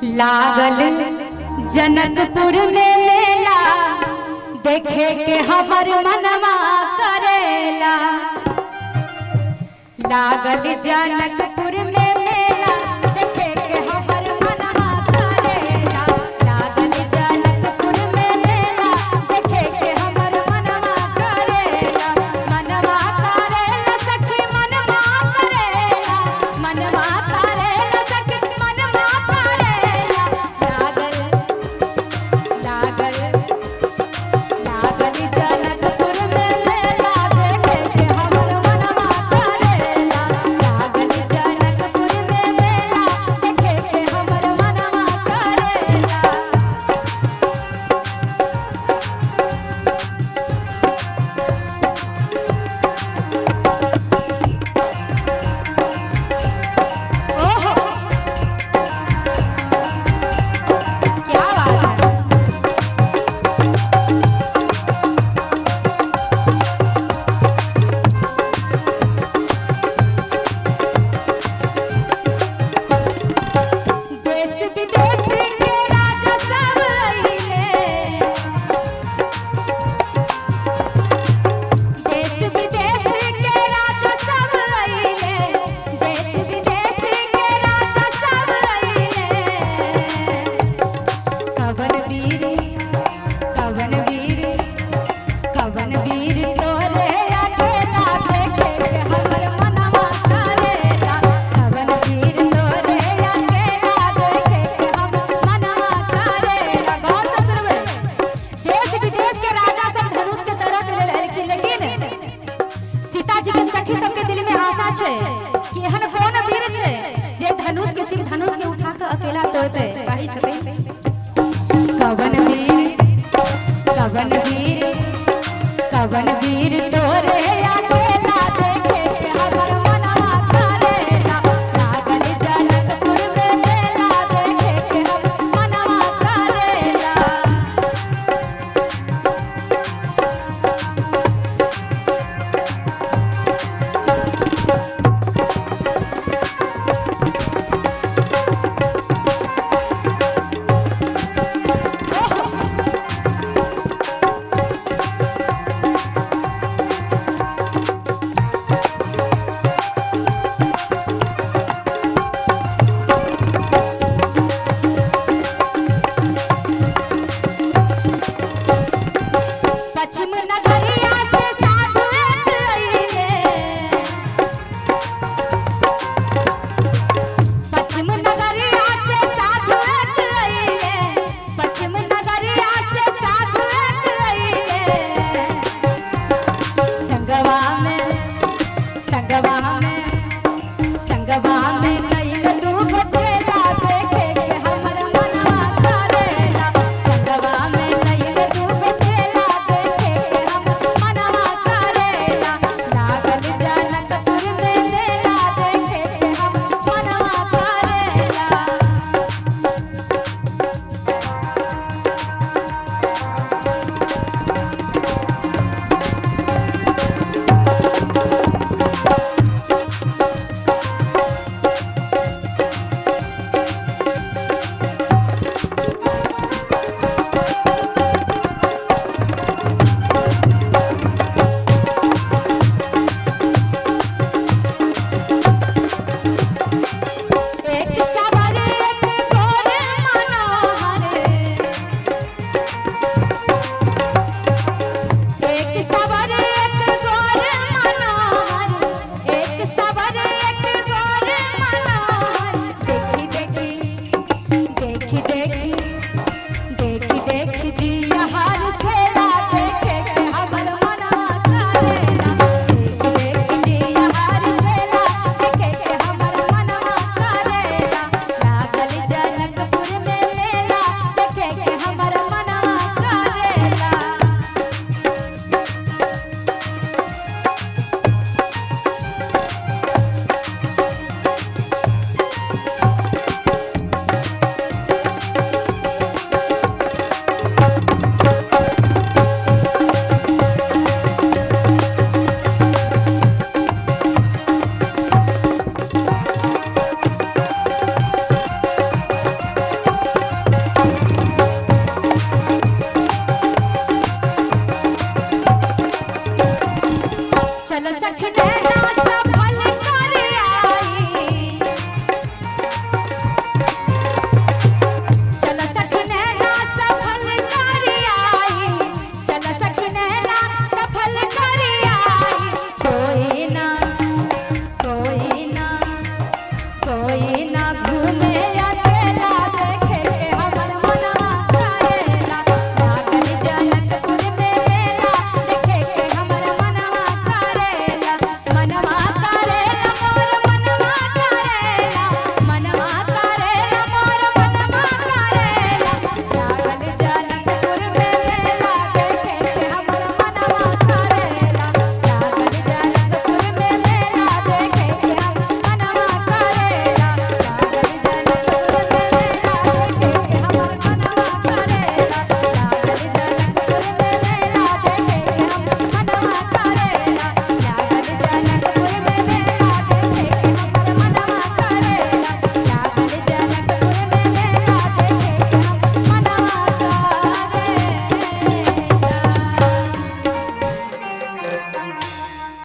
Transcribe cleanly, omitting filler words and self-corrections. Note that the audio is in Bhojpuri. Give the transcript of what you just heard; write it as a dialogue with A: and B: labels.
A: लागल जनकपुर में मेला देखे के हमर मनवा करेला। लागल जनकपुर में मेला देखे के हमर मनवा करेला। लागल जनकपुर में मेला देखे के हमर मनवा करेला। मनवा करेला सखी मनवा करेला। मनवा करेला सखी मनवा करेला। लागल जनकपुर में मेला देखे के हमर मनवा करेला। लागल जनकपुर में मेला देखे के हमर मनवा करेला। ओहो क्या बात है। देश विदेश के राजा सब अइले। देश विदेश के राजा सब अइले। देश विदेश के राजा सब अइले। कवन वीर कवन वीर कवन वीर तोरे अकेला देखे के हमर मनवा करेला। कवन वीर तोरे अकेला देखे के हमर मनवा करेला। गौर से सुनबे। देश विदेश के राजा सब धनुष के तरफ ले लेकिन सीता जी के सखी सबके दिल में आशा छे कि एहन कोन वीर छे जे धनुष के सिर्फ धनुष के उठा के अकेला तोड़ते कहि छथिन। कवन वीर कवन वीर कवन वीर तोरे अकेला देखे के हमर मनवा करेला। लागल जनकपुर में मेला देखे के हमर मनवा करेला। चल सखी